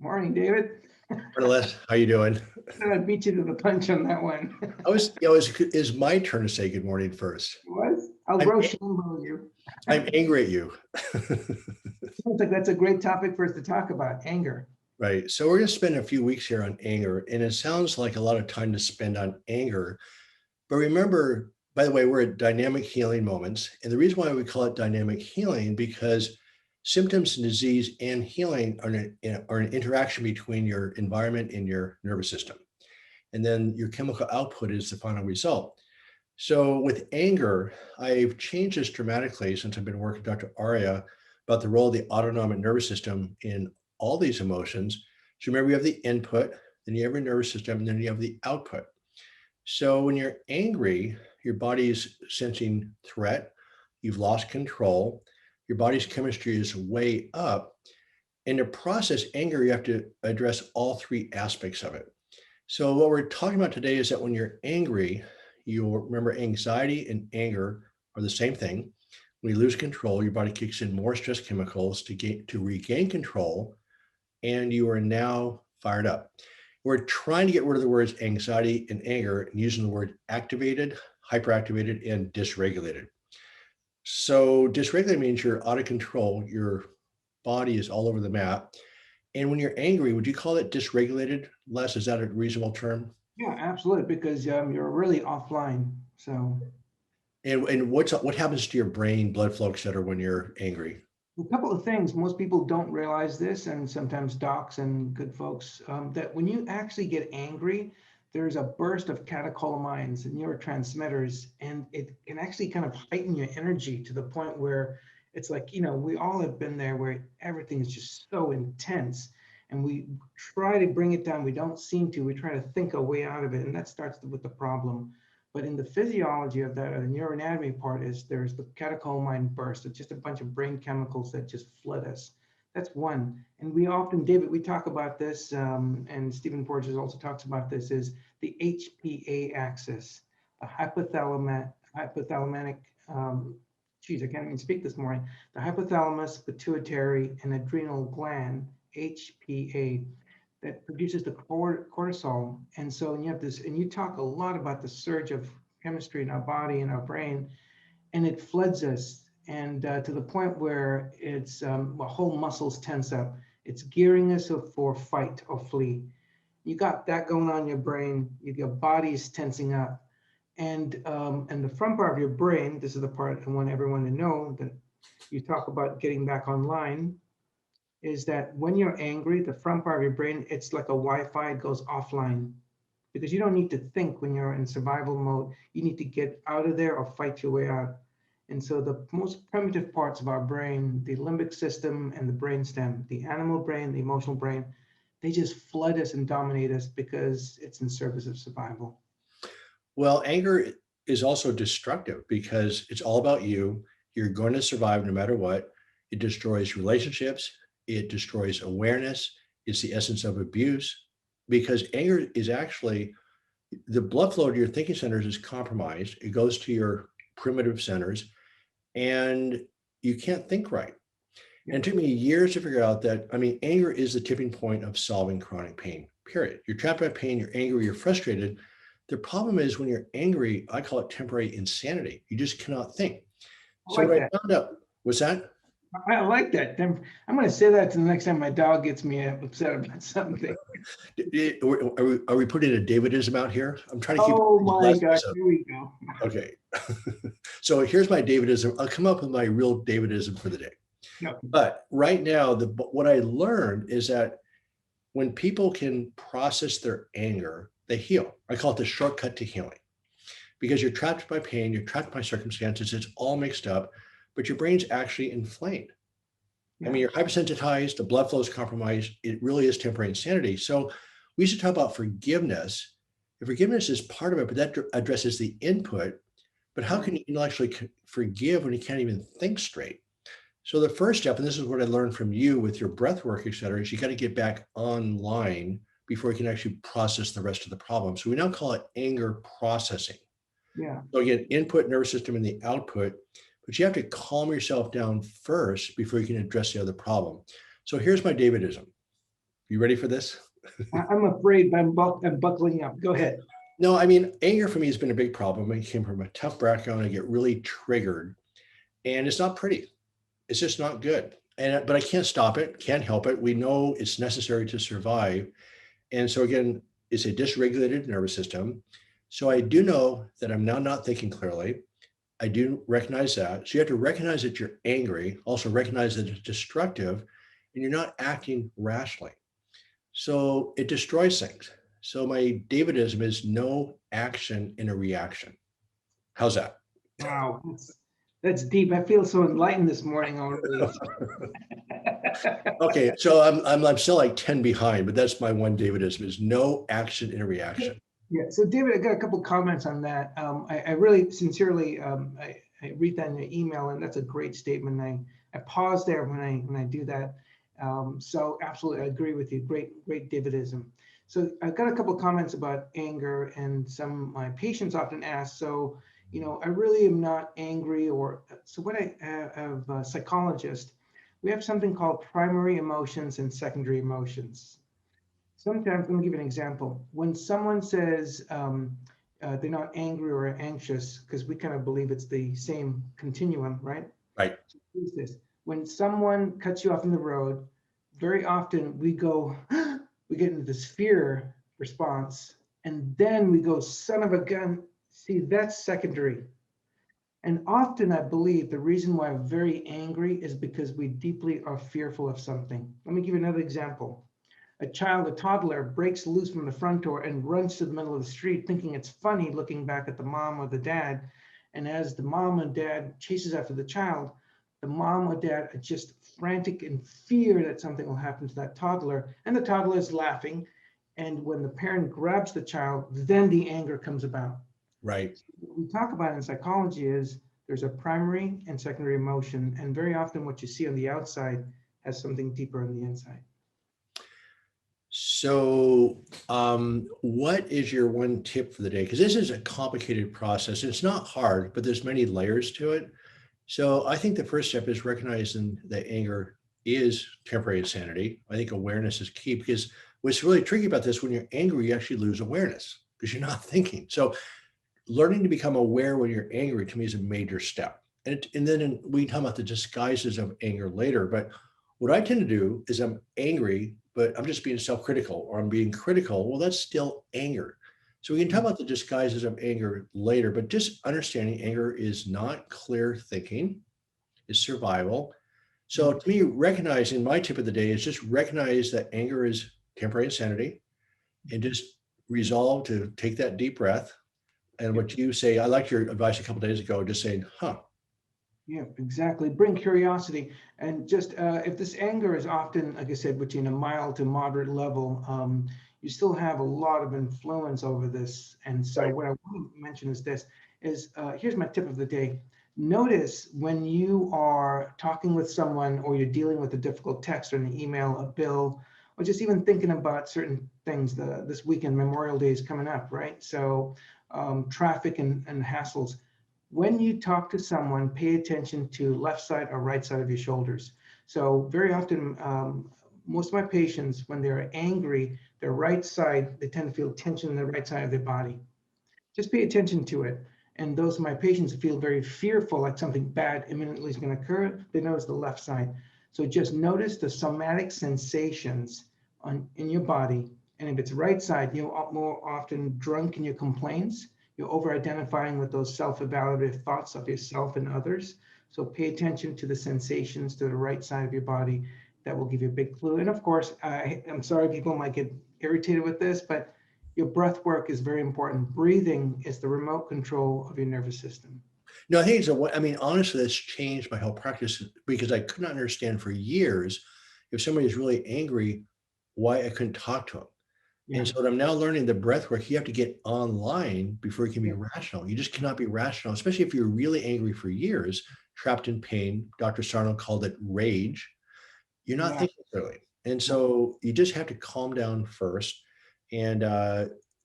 Morning, David. Les, how you doing? I beat you to the punch on that one. It's my turn to say good morning first. Was? I'll I'm, Rochambeau you. I'm angry at you. Sounds like that's a great topic for us to talk about, anger. Right. So we're going to spend a few weeks here on anger, and it sounds like a lot of time to spend on anger. But remember, by the way, we're at dynamic healing moments. And the reason why we call it dynamic healing, because symptoms and disease and healing are an interaction between your environment and your nervous system. And then your chemical output is the final result. So with anger, I've changed this dramatically since I've been working with Dr. Arya about the role of the autonomic nervous system in all these emotions. So remember, you have the input, then you have your nervous system, and then you have the output. So when you're angry, your body's sensing threat, you've lost control, your body's chemistry is way up. And to process anger, you have to address all three aspects of it. So what we're talking about today is that when you're angry, you'll remember anxiety and anger are the same thing. When you lose control, your body kicks in more stress chemicals to regain control, and you are now fired up. We're trying to get rid of the words anxiety and anger and using the word activated, hyperactivated, and dysregulated. So dysregulated means you're out of control. Your body is all over the map. And when you're angry, would you call it dysregulated, Les? Is that a reasonable term? Yeah, absolutely, because you're really offline. So And what happens to your brain, blood flow, et cetera, when you're angry? a couple of things. Most people don't realize this, and sometimes docs and good folks, that when you actually get angry, there's a burst of catecholamines and neurotransmitters, and it can actually kind of heighten your energy to the point where it's like, we all have been there where everything is just so intense, and we try to bring it down. We don't seem to. We try to think a way out of it, and that starts with the problem. But in the physiology of that, or the neuroanatomy part, is there's the catecholamine burst. It's just a bunch of brain chemicals that just flood us. That's one. And we often, David, we talk about this, and Stephen Porges also talks about this, is the HPA axis, the hypothalamic, geez, I can't even speak this morning, the hypothalamus, pituitary, and adrenal gland, HPA, that produces the cortisol. And so you have this, and you talk a lot about the surge of chemistry in our body and our brain, and it floods us, and to the point where it's whole muscles tense up. It's gearing us up for fight or flee. You got that going on in your brain. Your body is tensing up, and the front part of your brain. This is the part I want everyone to know that you talk about getting back online, is that when you're angry, the front part of your brain, it's like a Wi-Fi, it goes offline, because you don't need to think when you're in survival mode. You need to get out of there or fight your way out. And so the most primitive parts of our brain, the limbic system and the brainstem, the animal brain, the emotional brain, they just flood us and dominate us because it's in service of survival. Well, anger is also destructive because it's all about you. You're going to survive no matter what. It destroys relationships. It destroys awareness. It's the essence of abuse because anger is actually the blood flow to your thinking centers is compromised. It goes to your primitive centers and you can't think right. And it took me years to figure out that, anger is the tipping point of solving chronic pain, period. You're trapped by pain, you're angry, you're frustrated. The problem is when you're angry, I call it temporary insanity. You just cannot think. So what I found out was that. I like that. I'm going to say that to the next time my dog gets me upset about something. Are we putting a Davidism out here? I'm trying to keep. Oh my gosh, here we go. Okay. So here's my Davidism. I'll come up with my real Davidism for the day. No. But right now, what I learned is that when people can process their anger, they heal. I call it the shortcut to healing. Because you're trapped by pain, you're trapped by circumstances, it's all mixed up, but your brain's actually inflamed. Yeah. You're hypersensitized, the blood flow is compromised. It really is temporary insanity. So we should talk about forgiveness. And forgiveness is part of it, but that addresses the input. But how can you intellectually forgive when you can't even think straight? So the first step, and this is what I learned from you with your breath work, et cetera, is you got to get back online before you can actually process the rest of the problem. So we now call it anger processing. Yeah. So again, input, nervous system, and the output, but you have to calm yourself down first before you can address the other problem. So here's my Davidism. You ready for this? I'm afraid, but I'm buckling up. Go ahead. No, I mean, anger for me has been a big problem. I came from a tough background. I get really triggered, and it's not pretty. It's just not good. And but I can't stop it, can't help it. We know it's necessary to survive. And so again, it's a dysregulated nervous system. So I do know that I'm now not thinking clearly. I do recognize that. So you have to recognize that you're angry, also recognize that it's destructive, and you're not acting rationally. So it destroys things. So my Davidism is no action in a reaction. How's that? Wow, that's deep. I feel so enlightened this morning already. Okay, so I'm still like 10 behind, but that's my one Davidism is no action in a reaction. Yeah, so David, I got a couple comments on that. I really sincerely, I read that in the email, and that's a great statement. I pause there when I do that. So absolutely, I agree with you. Great Davidism. So I've got a couple comments about anger, and some of my patients often ask, so, I really am not angry, or so what I have a psychologist, we have something called primary emotions and secondary emotions. Sometimes, let me give you an example. When someone says they're not angry or anxious, because we kind of believe it's the same continuum, right? Right. Who's this? When someone cuts you off in the road, very often we go, we get into this fear response, and then we go, son of a gun. See, that's secondary. And often I believe the reason why I'm very angry is because we deeply are fearful of something. Let me give you another example. A child, a toddler, breaks loose from the front door and runs to the middle of the street, thinking it's funny, looking back at the mom or the dad. And as the mom and dad chases after the child, the mom or dad are just frantic in fear that something will happen to that toddler. And the toddler is laughing. And when the parent grabs the child, then the anger comes about. Right. What we talk about in psychology is there's a primary and secondary emotion. And very often what you see on the outside has something deeper on the inside. So, what is your one tip for the day? Because this is a complicated process. It's not hard, but there's many layers to it. So, I think the first step is recognizing that anger is temporary insanity. I think awareness is key because what's really tricky about this, when you're angry, you actually lose awareness because you're not thinking. So, learning to become aware when you're angry to me is a major step. And then we talk about the disguises of anger later. But what I tend to do is I'm angry, but I'm just being self-critical or I'm being critical. Well, that's still anger. So we can talk about the disguises of anger later, but just understanding anger is not clear thinking, it's survival. So to me, recognizing my tip of the day is just recognize that anger is temporary insanity and just resolve to take that deep breath. And what you say, I liked your advice a couple of days ago, just saying, Yeah, exactly. Bring curiosity. And just if this anger is often, like I said, between a mild to moderate level, you still have a lot of influence over this. And so right, what I want to mention is this, is here's my tip of the day. Notice when you are talking with someone or you're dealing with a difficult text or an email, a bill, or just even thinking about certain things. This weekend, Memorial Day is coming up, right? So traffic and hassles. When you talk to someone, pay attention to left side or right side of your shoulders. So very often, most of my patients, when they're angry, their right side, they tend to feel tension in the right side of their body. Just pay attention to it. And those of my patients who feel very fearful, like something bad imminently is going to occur, they notice the left side. So just notice the somatic sensations in your body. And if it's right side, you're more often drunk in your complaints. You're over-identifying with those self-evaluative thoughts of yourself and others. So pay attention to the sensations to the right side of your body. That will give you a big clue. And of course, I'm sorry people might get irritated with this, but your breath work is very important. Breathing is the remote control of your nervous system. No, I think it's I mean, honestly, that's changed my whole practice because I could not understand for years if somebody is really angry, why I couldn't talk to them. Yeah. And so what I'm now learning the breath work, you have to get online before you can be Yeah. rational. You just cannot be rational, especially if you're really angry for years, trapped in pain. Dr. Sarno called it rage. You're not Yeah. thinking clearly. And so you just have to calm down first. And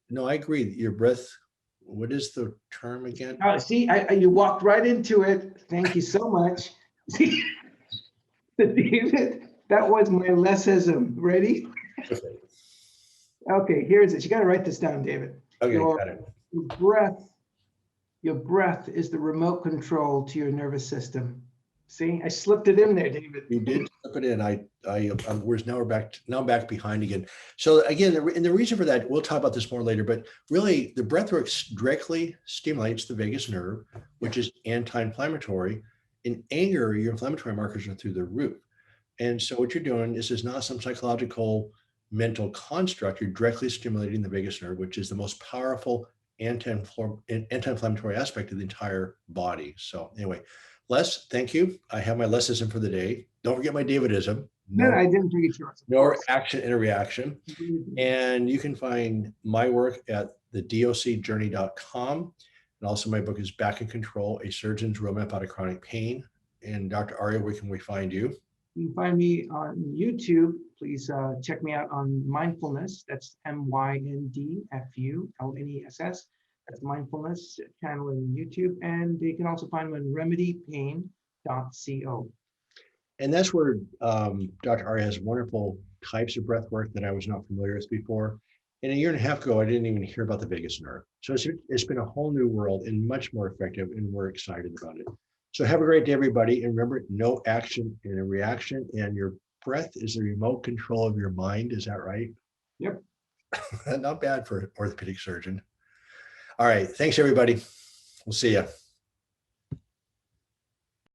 no, I agree. Your breath, what is the term again? See, you walked right into it. Thank you so much. See, David, that was my lessism. Ready? Okay, Okay, here's it. You got to write this down, David. got it. Your breath, your breath is the remote control to your nervous system. See, I slipped it in there, David. You did slip it in. Now I'm back behind again. So again, and the reason for that, we'll talk about this more later, but really the breath work directly stimulates the vagus nerve, which is anti-inflammatory. In anger, your inflammatory markers are through the roof. And so what you're doing, this is not some psychological mental construct. You're directly stimulating the vagus nerve, which is the most powerful anti-inflammatory aspect of the entire body. So anyway, Les, thank you. I have my lessism for the day. Don't forget my Davidism. No, I didn't forget yours. No action and a reaction. And you can find my work at thedocjourney.com. And also my book is Back in Control, A Surgeon's Roadmap Out of Chronic Pain. And Dr. Arya, where can we find you? You can find me on YouTube. Please check me out on mindfulness. That's MYNDFULNESS. That's mindfulness channel in YouTube. And you can also find me on remedypain.co. And that's where Dr. Arya has wonderful types of breath work that I was not familiar with before. And a year and a half ago, I didn't even hear about the vagus nerve. So it's been a whole new world and much more effective, and we're excited about it. So have a great day, everybody. And remember, no action and a reaction, and your breath is the remote control of your mind. Is that right? Yep. Not bad for an orthopedic surgeon. All right. Thanks, everybody. We'll see you.